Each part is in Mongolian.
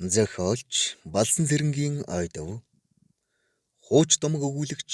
Зохиолч Балсан цэрэнгийн ойдов хууч домог өгүүлэгч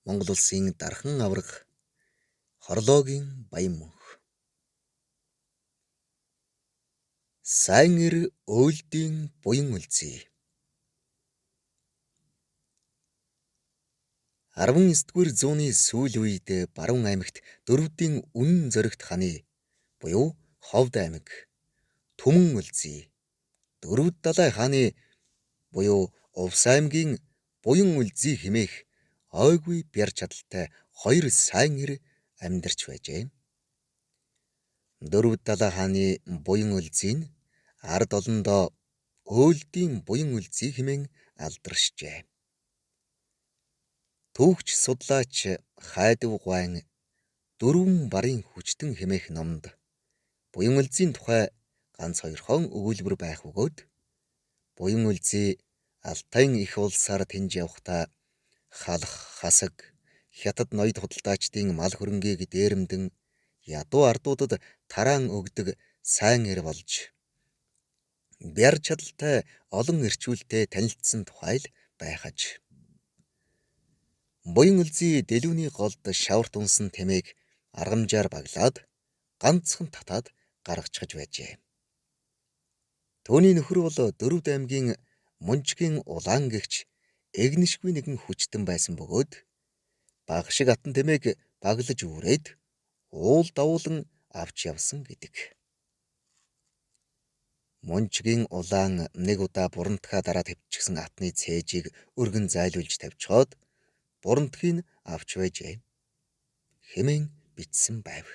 Монгол улсын дархан аврах Хорлоогийн Баян мөнх сайн эр өөлдийн буян үлзий 19-р зууны сүүл үед Баруун аймагт дөрвдийн үнэн зоригт ханы буюу Ховд аймаг Түмэн үлзий дөрвд далай хааны буюу Увс аймгийн буян үлзий хэмээх ойгүй бяр чадалтай хоёр сайн эр амьдарч байжээ. Дөрвд далай хааны буян үлзий нь ард олондоо өөлдийн буян үлзий хэмээн алдаршжээ. Түүхч судлаач Хайдав Гуайн дөрвөн барын хүчтэн хэмээх номонд буян үлзийн тухай ганц хоёрхон өгүүлбэр байх бөгөөд буян үлзий Алтайн их улсаар тэнж явахдаа халах, хасаг, хятад ноёд худалдаачдын мал хөрөнгийг дээрэмдэн ядуу ардуудад тараан өгдөг сайн эр болж бяр чадалтай олон эрчүүлтэй танилцсан тухай л байхаж. Буян үлзий дэлүүний голд шаварт унсан тэмээг аргамжаар баглаад ганцхан татаад гаргачихж байжээ. Төвний нөхөр бол Дөрвд аймгийн Мунчгийн улаан гэгч эгнишгүй нэгэн хүчтэн байсан бөгөөд баг шиг атан тэмээг баглаж үрээд уул давуулан авч явсан гэдэг. Мунчгийн улаан нэг удаа бурантхаа дараа тавьчихсан атны цээжийг өргөн зайлуулж тавьчиход бурантхыг авч байжээ хэмээн бичсэн байв.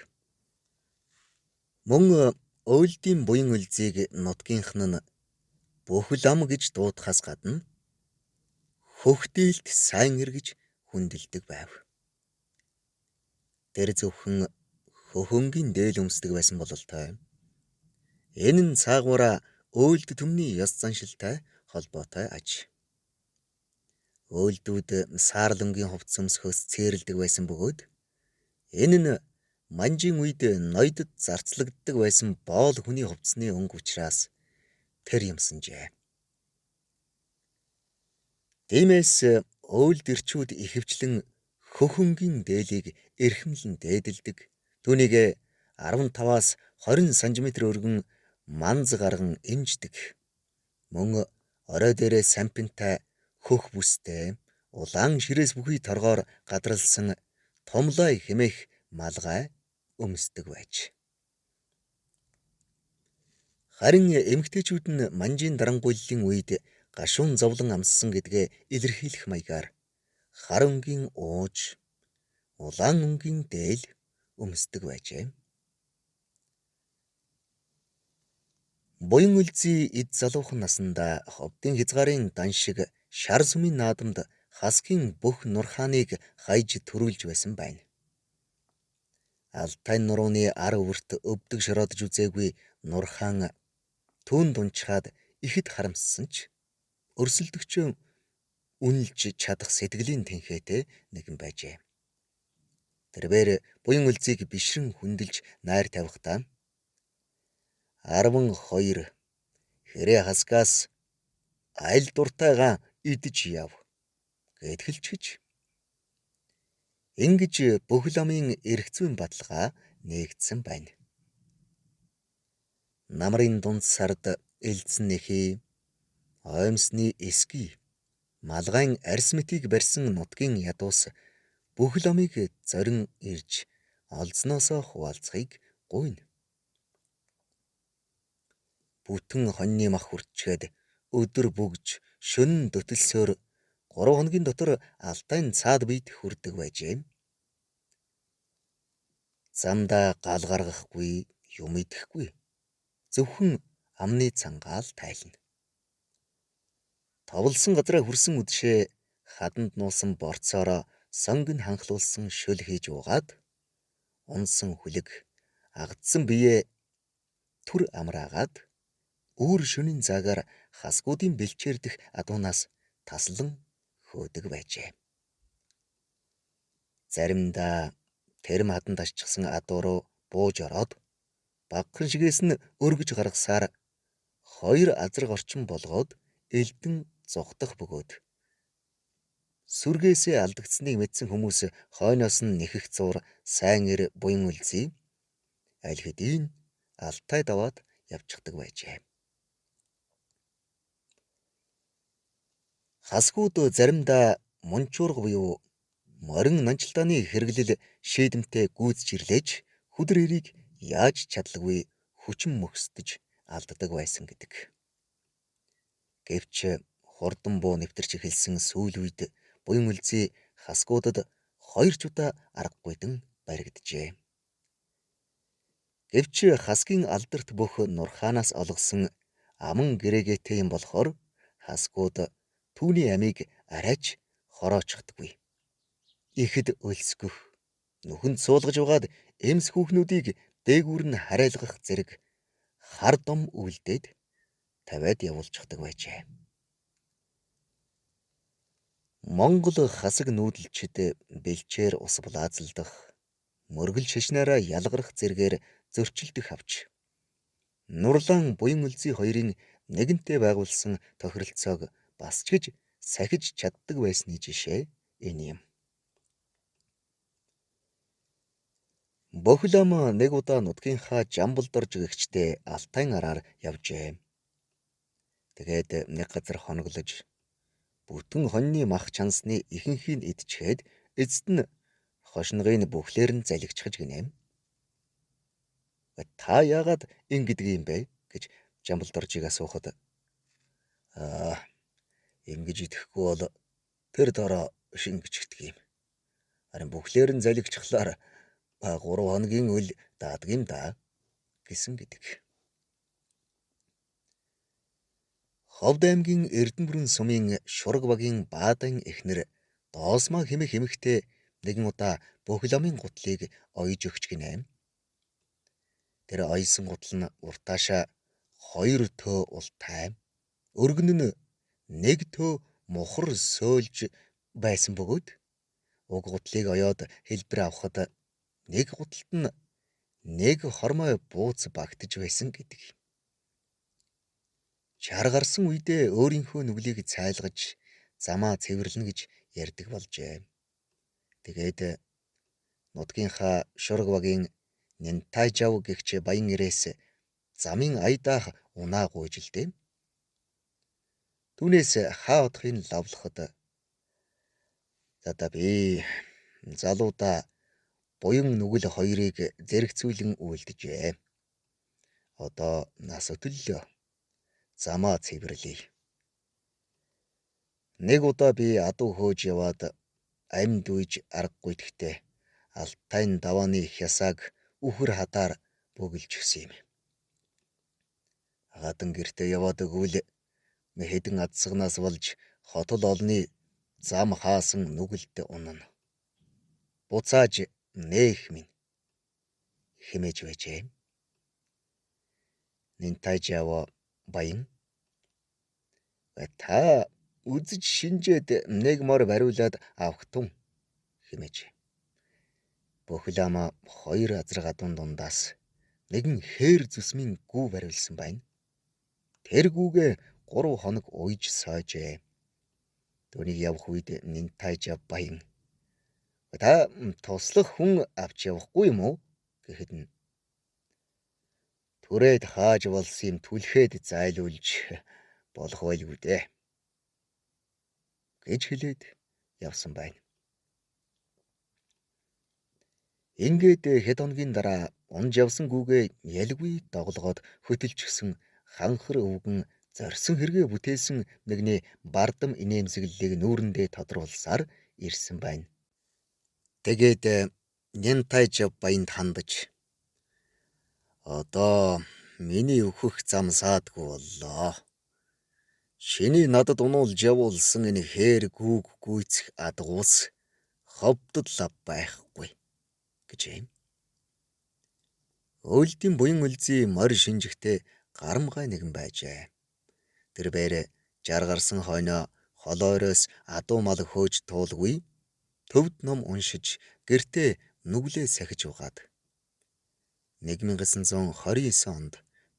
Мөн өөлдийн буян үлзийг нутгийнх нь бүхэл ам гэж дуудахаас гадна хөхдээлт сайн эр гэж хүндэлдэг байв. Тэр зөвхөн хөхөнгийн дээл өмсдөг байсан бололтой. Энэ нь цаагаараа өөлд төмний ёс заншилтай холбоотой аж. Өөлдүүд саарлангийн хувцс өмсөхөөс цээрэлдэг байсан бөгөөд энэ нь манжийн үед ноёдод зарцлагддаг байсан боол хүний хувцсны өнгө учраас тэр юмсанжээ. Тиймээс өөлд эрчүүд ихэвчлэн хөхөнгийн дээлийг эрхэмлэн дээдэлдэг. Түүнийг 15-аас 20 см өргөн манз гарган эмждэг. Мөн орой дээрээ сампинтай хөх бүстэй улаан ширээс бүхий торгоор гадралсан томлой хэмээх малгай өмсдөг байж. Харин эмэгтэйчүүд нь манжийн дарангуйллын үед гашуун зовлон амссан гэдгээ илэрхийлэх маягаар хар өнгийн ууж, улаан өнгийн дээл өмсдөг байжээ. Буян үлзий эд залуухан наснда Ховдын хязгаарын дан шиг шар сүмийн наадамд хасгийн бүх нур хааныг хайж төрүүлж байсан байна. Алтай нурууны ар өвөрт өвдөг шороодж үзээгүй нур хаан түүнд унчхаад ихэд харамссан ч өрсөлдөгчөө үнэлж чадах сэтгэлийн тэнхээтэй нэгэн байжээ. Тэрээр буян үлзийг бишрэн хүндэлж найр тавихдаа 12 хэрэг хасгаас аль дуртайгаа идэж яв гэдгэлчж ингэж бүхэл амын эрх зүйн баталгаа нээгдсэн байна. Намрын дунд сард элдсэн нэхий оймсны эсгий малгайн арьс мэтийг барьсан нутгийн ядуус бүхэл амыг зорин ирж олзноосоо хуваалцахыг гуйна. Бүтэн хоньны мах хүрчгээд өдөр бүгж шөнө дөтөлсөөр 3 хоногийн дотор Алтайн цаад биед хүрдэг байжээ. Замдаа гал гаргахгүй, юм идэхгүй. Зөвхөн амны цангаал тайлна. Товлсон газраа хүрсэн үдшээ хаданд нуусан борцоороо сонгон ханхлуулсан шөл хийж уугаад унсан хүлэг агдсан биеэ түр амраагаад өөр шөнийн заагаар хасгуудын бэлчээрдэх адуунаас таслан хөөдөг байжээ. Заримдаа тэрм хаданд ашчихсан адуу руу бууж ороод багхан шигээс нь өргөж гаргасаар хоёр азар орчин болгоод элдэн зугдах бөгөөд сүргээсээ алдагдсныг мэдсэн хүмүүс хойноос нь нэхэх зуур сайн эр буян үлзий аль хэдийн алтай даваад явчихдаг байжээ. Хасгууд заримдаа мунчуурга буюу морин нанчилдааны хэрэглэл шийдэмтэй гүйцэж ирлээж хүдэр эрийг яаж чадлагүй хүчин мөхсдөж алддаг байсан гэдэг. Гэвч хурдан буу нэвтэрч эхэлсэн сүүл үед буян үлзий хасгуудад хоёр ч удаа аргагүйдэн баригджээ. Гэвч хасгийн алдарт бүх нурхаанаас олгосон аман гэрээгээтэй юм болохоор хасгууд түүний амийг арайч хороочихдаггүй. Ихэд өлсгөх, нүхэнд суулгаж угаад эмс хүүхнүүдийг дээгүүр нь харайлгах зэрэг хар дом үлдээд тавиад явуулчихдаг байжээ. Монгол хасаг нүүдэлчид бэлчээр ус булаазалдах, мөргөл шашнаараа ялгарах зэргээр зөрчилдөх авч Нурлаан буян үлзий хоёрын нэгэнтээ байгуулсан тохиролцоог бас ч гэж сахиж чаддаг байсны жишээ энэ юм. Бохилом нэг удаа нутгийнхаа Жамбалдорж гэгчтэй Алтайн араар явжээ. Тэгээд нэг газар хоноглож бүтэн хоньны мах чансны ихэнхийг идчихэд эцэст нь хошногын бүхлээр нь залгичхаж гинэм. Та яагаад ингэдэг юм бэ гэж Жамбалдоржийг асуухад ингэж идэхгүй бол тэр дараа шингэчихдэг юм. Харин бүхлээр нь залгичхлаар 3 хоногийн үл даадаг юм да гэсэн гэдэг. Ховд аймгийн Эрдэнэбүрэн сумын Шураг багийн Баадан эхнэр Доосмаа хэмэх эмэгтэй нэгэн удаа Бохиломын гутлыг ойж өгч гинэм. Тэр ойсон гутал нь уртаашаа 2 төө ултай, өргөн нь 1 төө мухар сөөлж байсан бөгөөд уг гутлыг оёод хэлбэр авахад нэг гуталт нь 1 хормой бууц багтаж байсан гэдэг. Чар гарсан үедээ өөрийнхөө нүглийг цайлгаж замаа цэвэрлэнэ гэж ярьдаг болжээ. Тэгээд нутгийнхаа Шураг багийн Нинтайжав гэгч баян ирээс замын аядаах унаа гуйж илдээ. Түүнээс хаа одохын лавлахад за би залуудаа буян нүгэл хоёрыг зэрэгцүүлэн үйлдэжээ. Одоо нас өтөллөө. Замаа цэвэрлэе. Нэг удаа би адуу хөөж яваад амьд үйж аргагүй гэхдээ Алтайн давааны хясааг үхэр хатаар бөглж гисэн юм. Гадан гэртээ яваад өгвөл хэдэн адсагнаас болж хотол олны зам хаасан нүгэлд унана. Буцааж нээх минь хэмээж байжээ. Нинтайжав баян та үзэж шинжээд нэг мор бариулаад авах тун хэмээж. Бохилом 2 азар гадуун дундаас нэгэн хээр зүсмийн гүү бариулсан байна. Тэр гүүгээ 3 хоног уйж сойжээ. Түүнийг явах үед Нинтайжав баян та туслах хүн авч явахгүй юм уу гэхэд нь түрээд хааж болсон юм түлхээд зайлуулж болох байлгүй дээ гэж хэлээд явсан байна. Ингээд хэд хоногийн дараа унж явсан гүүгээ ялгүй доголгоод хөтөлчихсөн ханхар өвгөн зорьсон хэрэгэ бүтээсэн нэгний бардам инээмсэглэлийг нүүрэндээ тодруулсаар ирсэн байна. Тэгээд Нинтайжав баянд хандаж одоо миний өөхөх зам саадгүй боллоо. Шиний надад унуулж явуулсан энэ хээр гүүг гүйцэх адгуус ховдод лав байхгүй гэж юм. Өөлтийн буян үлзий морь шинжихтэй гарамгай нэгэн байжээ. Тэр бээр жар гарсан хойноо холойроос адуу мал хөөж туулгүй төвд ном уншиж гэртээ нүглээ сахиж угаад 1929 онд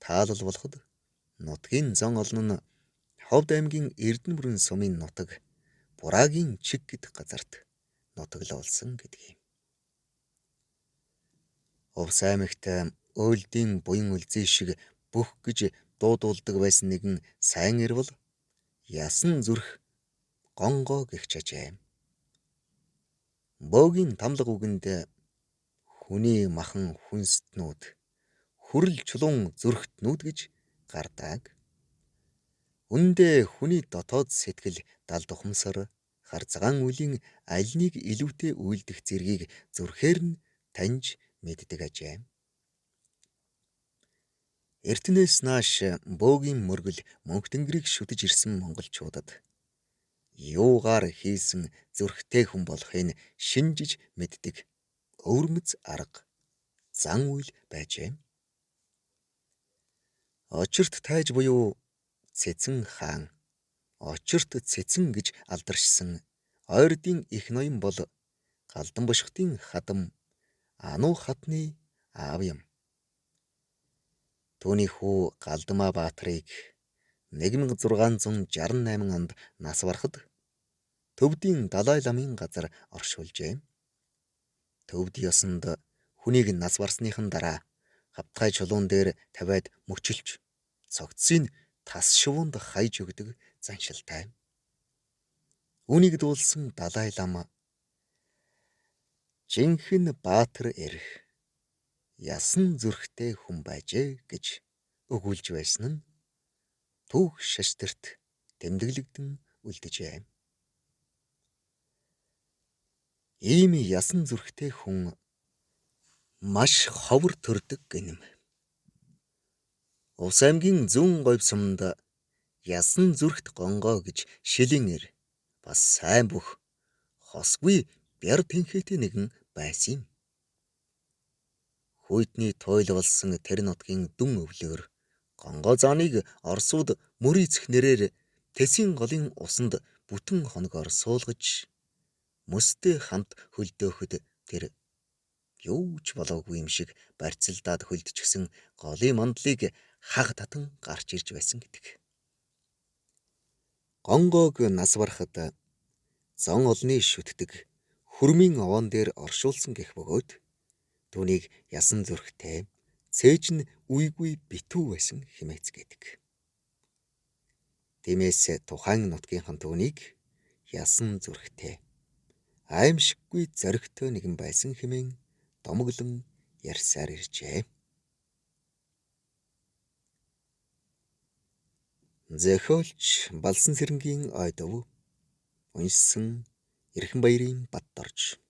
таалал болоход Нутгийн зан олон нь Ховд аймгийн Эрдэнэ бүрэн сумын нутаг Бураагийн чиг гэдэг газарт нутаглуулсан гэдэг юм. Увс аймагт өөлдийн буян үлзий шиг бүх гэж дуудулдаг байсан нэгэн сайн ирвэл ясан зүрх гонгоо гэх чажээ. Бөөгийн тамлаг үгэнд хүний махан хүнстнүүд хүрл чулуун зүрхтнүүд гэж гардаг. Үндэ хүний дотоод сэтгэл далд ухамсар харцгаан үлийн аль нэг илүүтэй үйлдэх зэргийг зүрхээр нь таньж мэддэг ажээ. Эртнээс нааш бөөгийн мөргөл мөнх тэнгэрийг шүтэж ирсэн монголчуудад юугаар хийсэн зүрхтэй хүн болохыг шинжиж мэддэг өвөрмөц арга зан үйл байжээ. Очирт тайж буюу Цэцэн хаан очирт цэцэн гэж алдаршсан ойрдын их ноён бол Галдан бошхотын хадам Ануу хатны аав юм. Түүний хүү Галдмаа Баатрыг 1668 онд нас барахад Төвдийн Далай ламын газар оршуулжээ. Төвд ёсонд хүнийг нас барсныхан дараа хавтгай чулуун дээр тавиад мөчилж цогцсыг тас шувуунд хайж өгдөг заншилтай. Үүнийг дуулсан Далай лама жинхэнэ Баатар эрх ясан зүрхтэй хүн байжээ гэж өгүүлж байсан нь түүх шаштарт тэмдэглэгдэн үлджээ. Ийм ясан зүрхтэй хүн маш ховор төрдөг гэнэм. Увс аймгийн зүүн говь суманд ясан зүрхт гонгоо гэж шилэн ир бас сайн бүх хосгүй бяр тэнхээтэй нэгэн байсан юм. Хүйтний туйл болсон тэр нутгийн дүн өвлөөр гонгоо зааныг орсууд мөрийцэх нэрээр Тэсийн голын усанд бүтэн хоногоор суулгаж мөстэй хамт хөлдөөхөд тэр юу ч болоогүй юм шиг барьцалдаад хөлдчихсэн голын мандлыг хаг татан гарч ирж байсан гэдэг. Гонгоог нас барахад зан олны шүтдэг хүрмийн овоон дээр оршуулсан гэх бөгөөд түүнийг ясан зүрхтэй цээж нь үйгүй битүү байсан хэмээц гэдэг. Тиймээс тухайн нутгийнхан түүнийг ясан зүрхтэй аимшиггүй зоригтой нэгэн байсан хэмээн домоглон ярьсаар иржээ. Зохиолч Балсан Сэрэнгийн ой дов. Уншсан Эрхэнбаярын Баттарж.